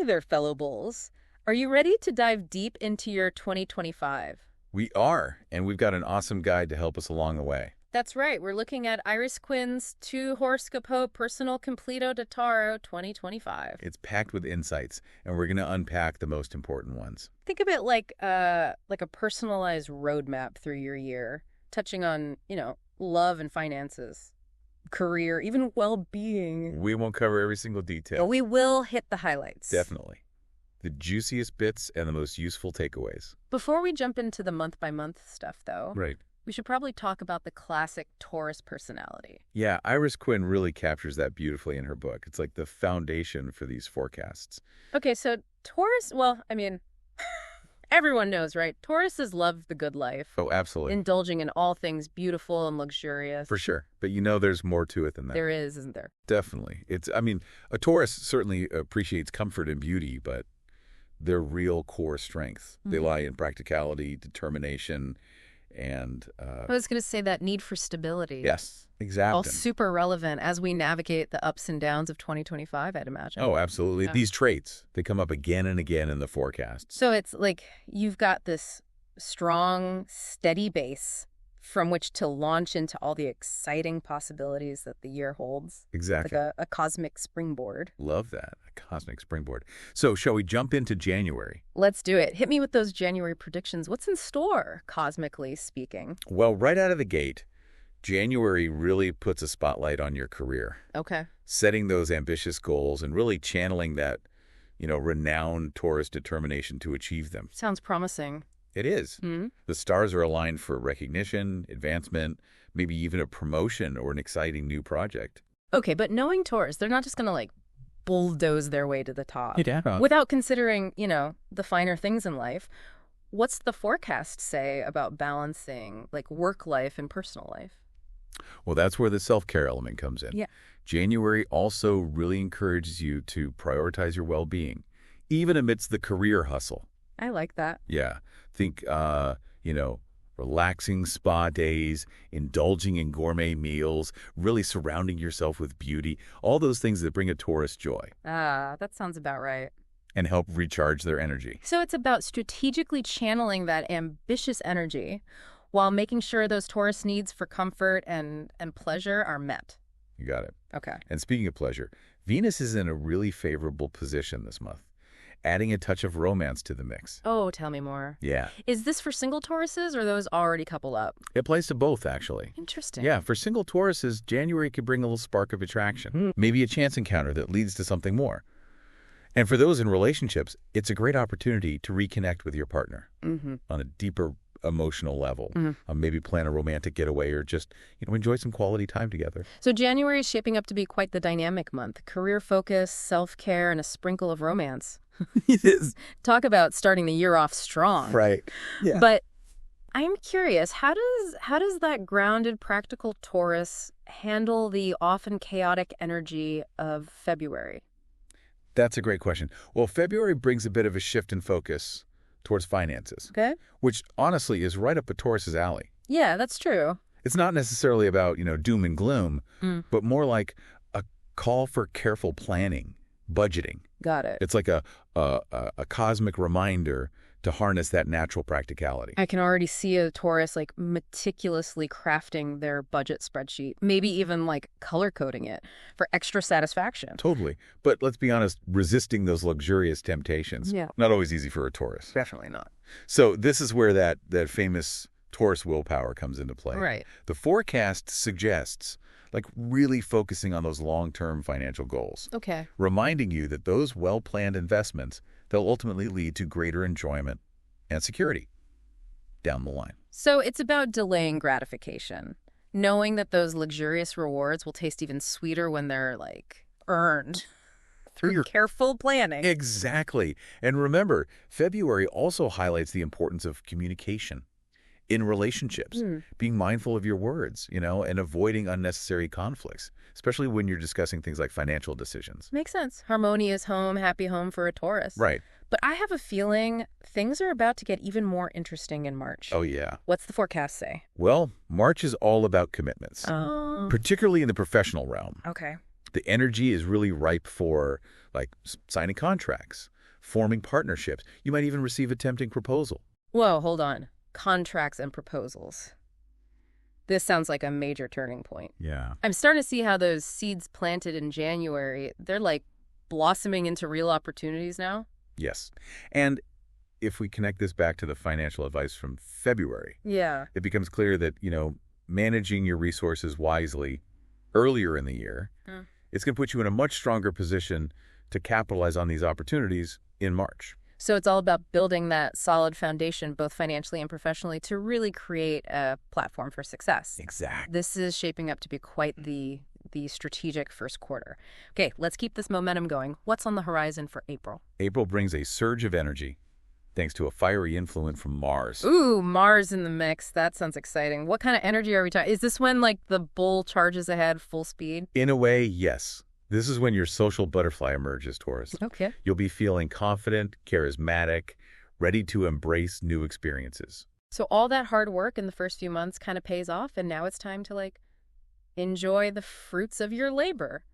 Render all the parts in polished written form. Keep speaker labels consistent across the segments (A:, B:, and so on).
A: Hey there, fellow bulls. Are you ready to dive deep into your 2025?
B: We are, and we've got an awesome guide to help us along the way.
A: That's right. We're looking at Iris Quinn's Horoscope Personal Completo de Tarot 2025.
B: It's packed with insights, and we're going to unpack the most important ones.
A: Think of it like a personalized roadmap through your year, touching on, love and finances, career, even well-being.
B: We won't cover every single detail.
A: But we will hit the highlights.
B: Definitely. The juiciest bits and the most useful takeaways.
A: Before we jump into the month-by-month stuff, though,
B: Right.
A: we should probably talk about the classic Taurus personality.
B: Yeah, Iris Quinn really captures that beautifully in her book. It's like the foundation for these forecasts.
A: Okay, so Taurus, everyone knows, right? Tauruses love the good life.
B: Oh, absolutely.
A: Indulging in all things beautiful and luxurious.
B: For sure. But there's more to it than that.
A: There is, isn't there?
B: Definitely. A Taurus certainly appreciates comfort and beauty, but their real core strengths, they lie in practicality, determination, and
A: I was going to say that need for stability.
B: yes, exactly.
A: All super relevant as we navigate the ups and downs of 2025, I'd imagine.
B: Oh, absolutely.
A: Yeah.
B: These traits, they come up again and again in the forecast.
A: So it's like you've got this strong, steady base from which to launch into all the exciting possibilities that the year holds.
B: Exactly.
A: Like a cosmic springboard.
B: Love that. A cosmic springboard. So shall we jump into January?
A: Let's do it. Hit me with those January predictions. What's in store, cosmically speaking?
B: Well, right out of the gate, January really puts a spotlight on your career.
A: Okay.
B: Setting those ambitious goals and really channeling that, renowned Taurus determination to achieve them.
A: Sounds promising.
B: It is.
A: Hmm?
B: The stars are aligned for recognition, advancement, maybe even a promotion or an exciting new project.
A: Okay, but knowing Taurus, they're not just going to bulldoze their way to the top.
B: Yeah.
A: Without considering, the finer things in life. What's the forecast say about balancing work life and personal life?
B: Well, that's where the self-care element comes in.
A: Yeah.
B: January also really encourages you to prioritize your well-being, even amidst the career hustle.
A: I like that.
B: Yeah. Think, relaxing spa days, indulging in gourmet meals, really surrounding yourself with beauty, all those things that bring a Taurus joy
A: Ah, that sounds about right.
B: and help recharge their energy.
A: So it's about strategically channeling that ambitious energy while making sure those Taurus needs for comfort and pleasure are met.
B: You got it.
A: Okay.
B: And speaking of pleasure, Venus is in a really favorable position this month, adding a touch of romance to the mix.
A: Oh, tell me more.
B: Yeah.
A: Is this for single Tauruses or those already coupled up?
B: It applies to both, actually.
A: Interesting.
B: Yeah, for single Tauruses, January could bring a little spark of attraction, maybe a chance encounter that leads to something more. And for those in relationships, it's a great opportunity to reconnect with your partner on a deeper emotional level. Maybe plan a romantic getaway or just, enjoy some quality time together.
A: So January is shaping up to be quite the dynamic month. Career focus, self-care, and a sprinkle of romance.
B: It is.
A: Talk about starting the year off strong.
B: Right. Yeah.
A: But I'm curious, how does that grounded, practical Taurus handle the often chaotic energy of February?
B: That's a great question. Well, February brings a bit of a shift in focus towards finances,
A: Okay.
B: which honestly is right up a Taurus's alley.
A: Yeah, that's true.
B: It's not necessarily about, doom and gloom, but more like a call for careful planning, budgeting.
A: Got it.
B: It's like a cosmic reminder to harness that natural practicality.
A: I can already see a Taurus meticulously crafting their budget spreadsheet, maybe even color coding it for extra satisfaction.
B: Totally. But let's be honest, resisting those luxurious temptations,
A: Yeah.
B: not always easy for a Taurus.
A: Definitely not.
B: So this is where that famous Taurus willpower comes into play.
A: Right.
B: The forecast suggests really focusing on those long-term financial goals,
A: Okay.
B: reminding you that those well-planned investments, they'll ultimately lead to greater enjoyment and security down the line.
A: So it's about delaying gratification, knowing that those luxurious rewards will taste even sweeter when they're earned through careful planning.
B: Exactly. And remember, February also highlights the importance of communication in relationships, being mindful of your words, and avoiding unnecessary conflicts, especially when you're discussing things like financial decisions.
A: Makes sense. Harmonious home, happy home for a Taurus.
B: Right.
A: But I have a feeling things are about to get even more interesting in March.
B: Oh, yeah.
A: What's the forecast say?
B: Well, March is all about commitments,
A: Oh.
B: particularly in the professional realm.
A: Okay.
B: The energy is really ripe for like signing contracts, forming partnerships. You might even receive a tempting proposal.
A: Whoa, hold on. Contracts and proposals. This sounds like a major turning point.
B: Yeah.
A: I'm starting to see how those seeds planted in January, they're like blossoming into real opportunities now.
B: Yes. And if we connect this back to the financial advice from February,
A: Yeah.
B: it becomes clear that, managing your resources wisely earlier in the year, it's going to put you in a much stronger position to capitalize on these opportunities in March.
A: So it's all about building that solid foundation, both financially and professionally, to really create a platform for success.
B: Exactly.
A: This is shaping up to be quite the strategic first quarter. Okay, let's keep this momentum going. What's on the horizon for April?
B: April brings a surge of energy thanks to a fiery influence from Mars.
A: Ooh, Mars in the mix. That sounds exciting. What kind of energy are we talking? Is this when, like, the bull charges ahead full speed?
B: In a way, yes. This is when your social butterfly emerges, Taurus.
A: Okay.
B: You'll be feeling confident, charismatic, ready to embrace new experiences.
A: So all that hard work in the first few months kind of pays off, and now it's time to, like, enjoy the fruits of your labor.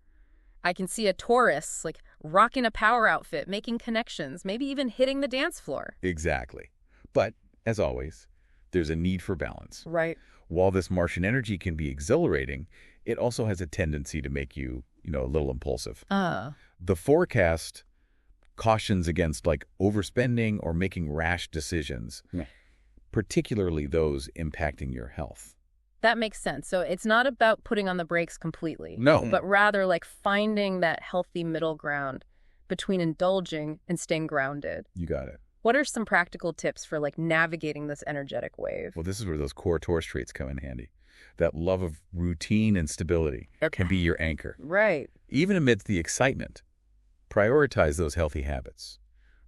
A: I can see a Taurus, like, rocking a power outfit, making connections, maybe even hitting the dance floor.
B: Exactly. But, as always, there's a need for balance.
A: Right.
B: While this Martian energy can be exhilarating, it also has a tendency to make you, a little impulsive. The forecast cautions against, like, overspending or making rash decisions, particularly those impacting your health.
A: That makes sense. So it's not about putting on the brakes completely.
B: No.
A: But rather like finding that healthy middle ground between indulging and staying grounded.
B: You got it.
A: What are some practical tips for like navigating this energetic wave?
B: Well, this is where those core Taurus traits come in handy. That love of routine and stability can be your anchor.
A: Right.
B: Even amidst the excitement, prioritize those healthy habits.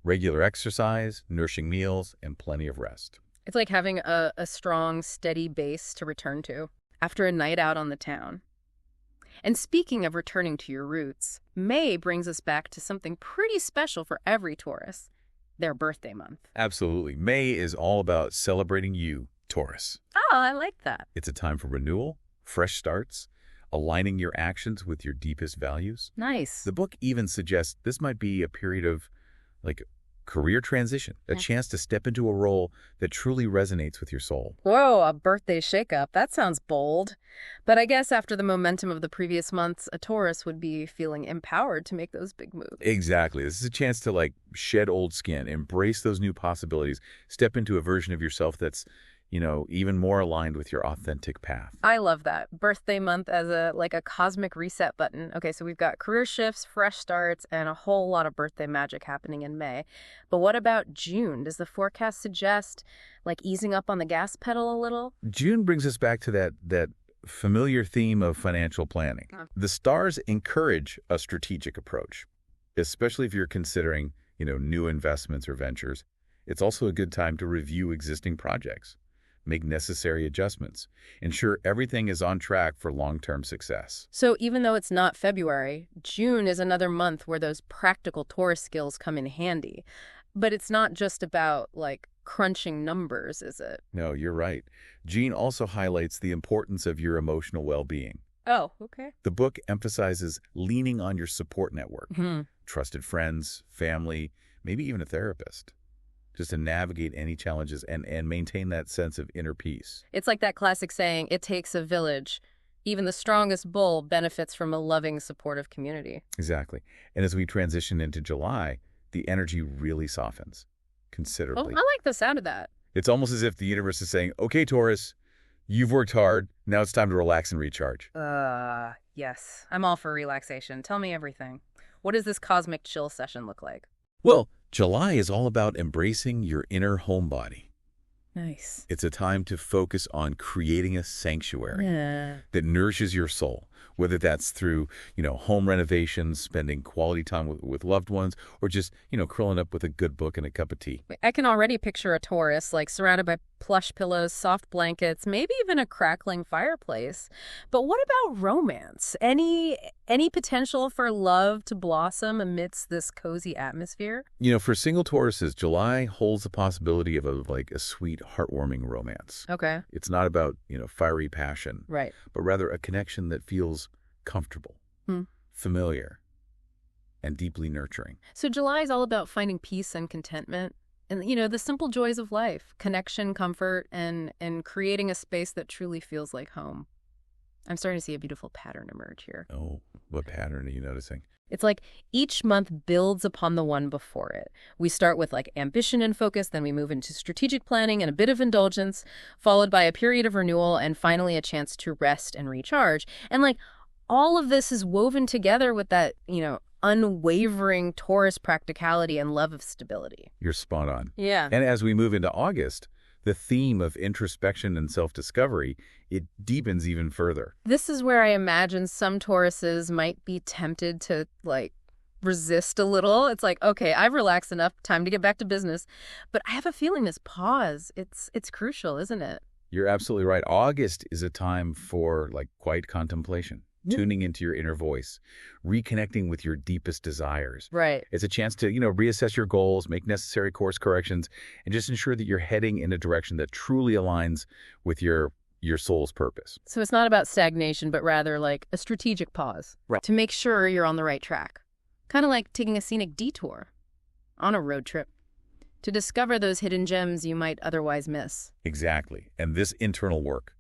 B: Regular exercise, nourishing meals, and plenty of rest.
A: It's like having a strong, steady base to return to after a night out on the town. And speaking of returning to your roots, May brings us back to something pretty special for every Taurus, their birthday month.
B: Absolutely. May is all about celebrating you, Taurus.
A: Oh, I like that.
B: It's a time for renewal, fresh starts, aligning your actions with your deepest values.
A: Nice.
B: The book even suggests this might be a period of, like, career transition, a chance to step into a role that truly resonates with your soul.
A: Whoa, a birthday shakeup. That sounds bold. But I guess after the momentum of the previous months, a Taurus would be feeling empowered to make those big moves.
B: Exactly. This is a chance to, like, shed old skin, embrace those new possibilities, step into a version of yourself that's, even more aligned with your authentic path.
A: I love that. Birthday month as a cosmic reset button. Okay, so we've got career shifts, fresh starts, and a whole lot of birthday magic happening in May. But what about June? Does the forecast suggest like easing up on the gas pedal a little?
B: June brings us back to that familiar theme of financial planning. The stars encourage a strategic approach, especially if you're considering, new investments or ventures. It's also a good time to review existing projects, make necessary adjustments, ensure everything is on track for long-term success.
A: So even though it's not February, June is another month where those practical Taurus skills come in handy. But it's not just about, like, crunching numbers, is it?
B: No, you're right. June also highlights the importance of your emotional well-being.
A: Oh, okay.
B: The book emphasizes leaning on your support network, trusted friends, family, maybe even a therapist, just to navigate any challenges and maintain that sense of inner peace.
A: It's like that classic saying, it takes a village. Even the strongest bull benefits from a loving, supportive community.
B: Exactly. And as we transition into July, the energy really softens considerably.
A: Oh, I like the sound of that.
B: It's almost as if the universe is saying, okay, Taurus, you've worked hard. Now it's time to relax and recharge.
A: Yes. I'm all for relaxation. Tell me everything. What does this cosmic chill session look like?
B: Well, July is all about embracing your inner homebody.
A: Nice.
B: It's a time to focus on creating a sanctuary that nourishes your soul, whether that's through, home renovations, spending quality time with loved ones, or just, curling up with a good book and a cup of tea.
A: I can already picture a Taurus, like surrounded by plush pillows, soft blankets, maybe even a crackling fireplace. But what about romance? Any potential for love to blossom amidst this cozy atmosphere?
B: For single Tauruses, July holds the possibility of a sweet, heartwarming romance.
A: Okay.
B: It's not about, fiery passion.
A: Right.
B: But rather a connection that feels comfortable, familiar, and deeply nurturing.
A: So July is all about finding peace and contentment and, the simple joys of life, connection, comfort, and creating a space that truly feels like home. I'm starting to see a beautiful pattern emerge here.
B: Oh, what pattern are you noticing?
A: It's like each month builds upon the one before it. We start with like ambition and focus, then we move into strategic planning and a bit of indulgence, followed by a period of renewal, and finally a chance to rest and recharge. And like all of this is woven together with that, unwavering Taurus practicality and love of stability.
B: You're spot on.
A: Yeah.
B: And as we move into August, the theme of introspection and self-discovery, it deepens even further.
A: This is where I imagine some Tauruses might be tempted to, resist a little. It's like, okay, I've relaxed enough, time to get back to business. But I have a feeling this pause, it's crucial, isn't it?
B: You're absolutely right. August is a time for, quiet contemplation, tuning into your inner voice, reconnecting with your deepest desires.
A: Right.
B: It's a chance to, reassess your goals, make necessary course corrections, and just ensure that you're heading in a direction that truly aligns with your soul's purpose.
A: So it's not about stagnation, but rather like a strategic pause.
B: Right.
A: To make sure you're on the right track. Kind of like taking a scenic detour on a road trip to discover those hidden gems you might otherwise miss.
B: Exactly. And this internal work,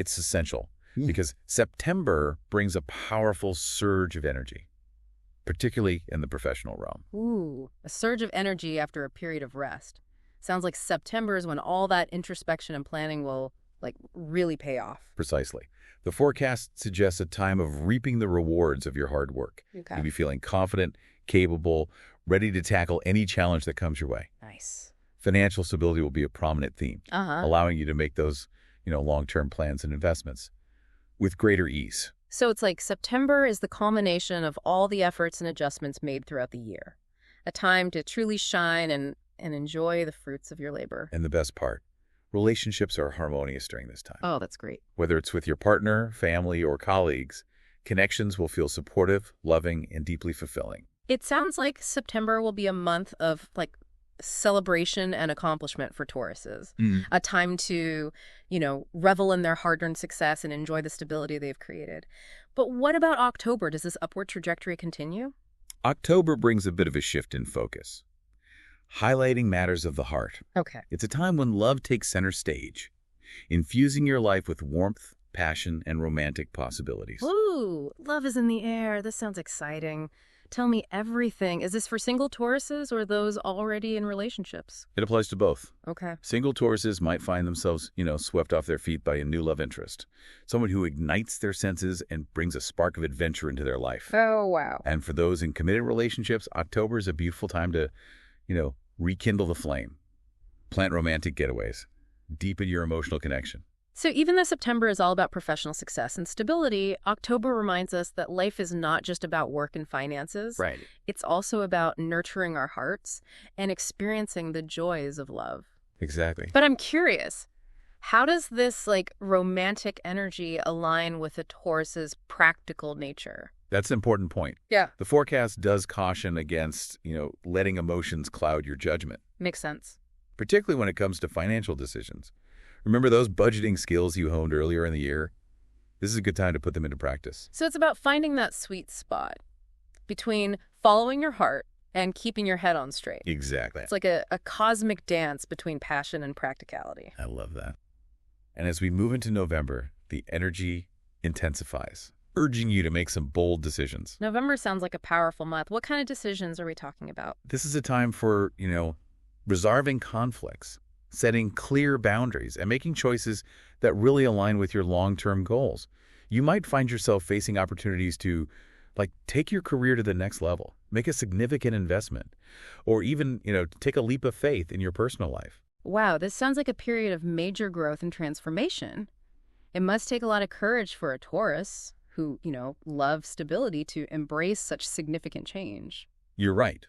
B: it's essential. Because September brings a powerful surge of energy, particularly in the professional realm.
A: Ooh, a surge of energy after a period of rest. Sounds like September is when all that introspection and planning will, really pay off.
B: Precisely. The forecast suggests a time of reaping the rewards of your hard work.
A: Okay.
B: You'll be feeling confident, capable, ready to tackle any challenge that comes your way.
A: Nice.
B: Financial stability will be a prominent theme, allowing you to make those, long-term plans and investments with greater ease.
A: So it's like September is the culmination of all the efforts and adjustments made throughout the year. A time to truly shine and enjoy the fruits of your labor.
B: And the best part, relationships are harmonious during this time.
A: Oh, that's great.
B: Whether it's with your partner, family, or colleagues, connections will feel supportive, loving, and deeply fulfilling.
A: It sounds like September will be a month of celebration and accomplishment for Tauruses. A time to, revel in their hard-earned success and enjoy the stability they've created. But what about October? Does this upward trajectory continue?
B: October brings a bit of a shift in focus, highlighting matters of the heart.
A: Okay.
B: It's a time when love takes center stage, infusing your life with warmth, passion, and romantic possibilities.
A: Ooh, love is in the air. This sounds exciting. Tell me everything. Is this for single Tauruses or those already in relationships?
B: It applies to both.
A: Okay.
B: Single Tauruses might find themselves, swept off their feet by a new love interest, someone who ignites their senses and brings a spark of adventure into their life.
A: Oh, wow.
B: And for those in committed relationships, October is a beautiful time to, rekindle the flame, plant romantic getaways, deepen your emotional connection.
A: So even though September is all about professional success and stability, October reminds us that life is not just about work and finances.
B: Right.
A: It's also about nurturing our hearts and experiencing the joys of love.
B: Exactly.
A: But I'm curious, how does this romantic energy align with a Taurus's practical nature?
B: That's an important point.
A: Yeah.
B: The forecast does caution against, letting emotions cloud your judgment,
A: Makes sense.
B: particularly when it comes to financial decisions. Remember those budgeting skills you honed earlier in the year? This is a good time to put them into practice.
A: So it's about finding that sweet spot between following your heart and keeping your head on straight.
B: Exactly.
A: It's like a cosmic dance between passion and practicality.
B: I love that. And as we move into November, the energy intensifies, urging you to make some bold decisions.
A: November sounds like a powerful month. What kind of decisions are we talking about?
B: This is a time for, resolving conflicts, setting clear boundaries, and making choices that really align with your long-term goals. You might find yourself facing opportunities to, take your career to the next level, make a significant investment, or even, take a leap of faith in your personal life.
A: Wow, this sounds like a period of major growth and transformation. It must take a lot of courage for a Taurus who, loves stability to embrace such significant change.
B: You're right.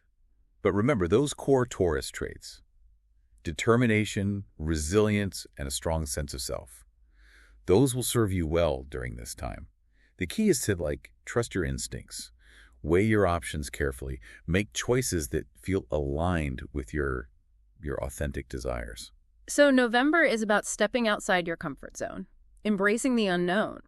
B: But remember, those core Taurus traits, determination, resilience, and a strong sense of self, those will serve you well during this time. The key is to, trust your instincts, weigh your options carefully, make choices that feel aligned with your authentic desires.
A: So November is about stepping outside your comfort zone, embracing the unknown,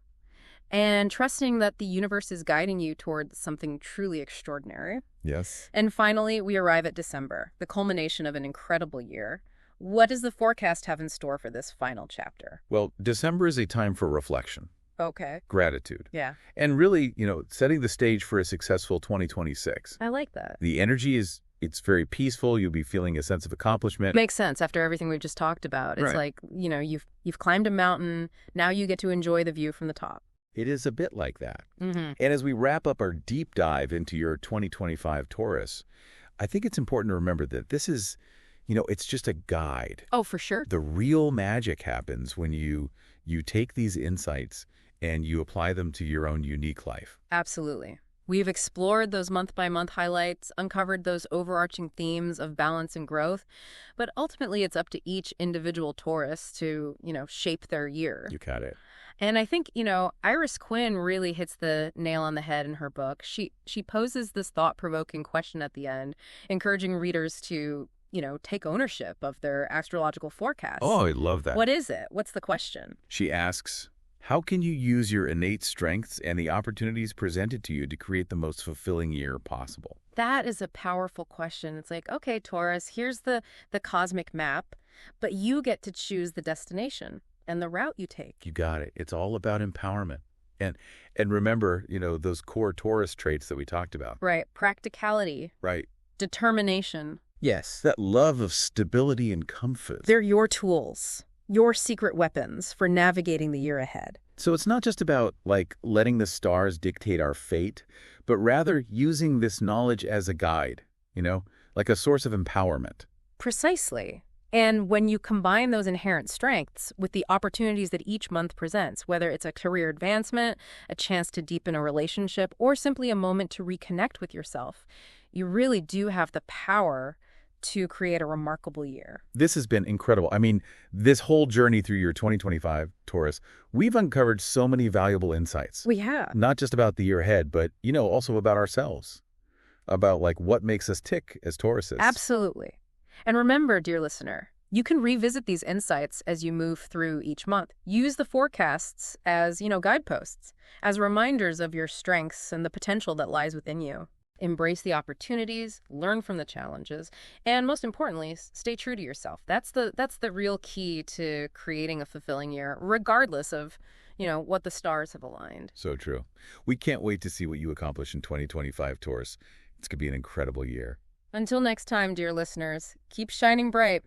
A: and trusting that the universe is guiding you toward something truly extraordinary.
B: Yes.
A: And finally, we arrive at December, the culmination of an incredible year. What does the forecast have in store for this final chapter?
B: Well, December is a time for reflection,
A: Okay.
B: gratitude,
A: Yeah,
B: and really, setting the stage for a successful 2026.
A: I like that.
B: The energy it's very peaceful. You'll be feeling a sense of accomplishment.
A: Makes sense after everything we've just talked about. It's
B: Right.
A: like, you've climbed a mountain, now you get to enjoy the view from the top.
B: It is a bit like that.
A: Mm-hmm.
B: And as we wrap up our deep dive into your 2025 Taurus, I think it's important to remember that this is, it's just a guide.
A: Oh, for sure.
B: The real magic happens when you take these insights and you apply them to your own unique life.
A: Absolutely. We've explored those month-by-month highlights, uncovered those overarching themes of balance and growth, but ultimately it's up to each individual Taurus to, shape their year.
B: You got it.
A: And I think, Iris Quinn really hits the nail on the head in her book. She poses this thought-provoking question at the end, encouraging readers to, take ownership of their astrological forecast.
B: Oh, I love that.
A: What is it? What's the question?
B: She asks, how can you use your innate strengths and the opportunities presented to you to create the most fulfilling year possible?
A: That is a powerful question. It's like, okay, Taurus, here's the cosmic map, but you get to choose the destination and the route you take.
B: You got it. It's all about empowerment. And remember, those core Taurus traits that we talked about.
A: Right. Practicality.
B: Right.
A: Determination.
B: Yes. That love of stability and comfort.
A: They're your tools, your secret weapons for navigating the year ahead.
B: So it's not just about, letting the stars dictate our fate, but rather using this knowledge as a guide, like a source of empowerment.
A: Precisely. And when you combine those inherent strengths with the opportunities that each month presents, whether it's a career advancement, a chance to deepen a relationship, or simply a moment to reconnect with yourself, you really do have the power to create a remarkable year.
B: This has been incredible. I mean, this whole journey through your 2025 Taurus, we've uncovered so many valuable insights.
A: We have.
B: Not just about the year ahead, but, also about ourselves, about, what makes us tick as Tauruses.
A: Absolutely. And remember, dear listener, you can revisit these insights as you move through each month. Use the forecasts as, guideposts, as reminders of your strengths and the potential that lies within you. Embrace the opportunities, learn from the challenges, and most importantly, stay true to yourself. That's the real key to creating a fulfilling year, regardless of, what the stars have aligned.
B: So true. We can't wait to see what you accomplish in 2025, Taurus. It's going to be an incredible year.
A: Until next time, dear listeners, keep shining bright.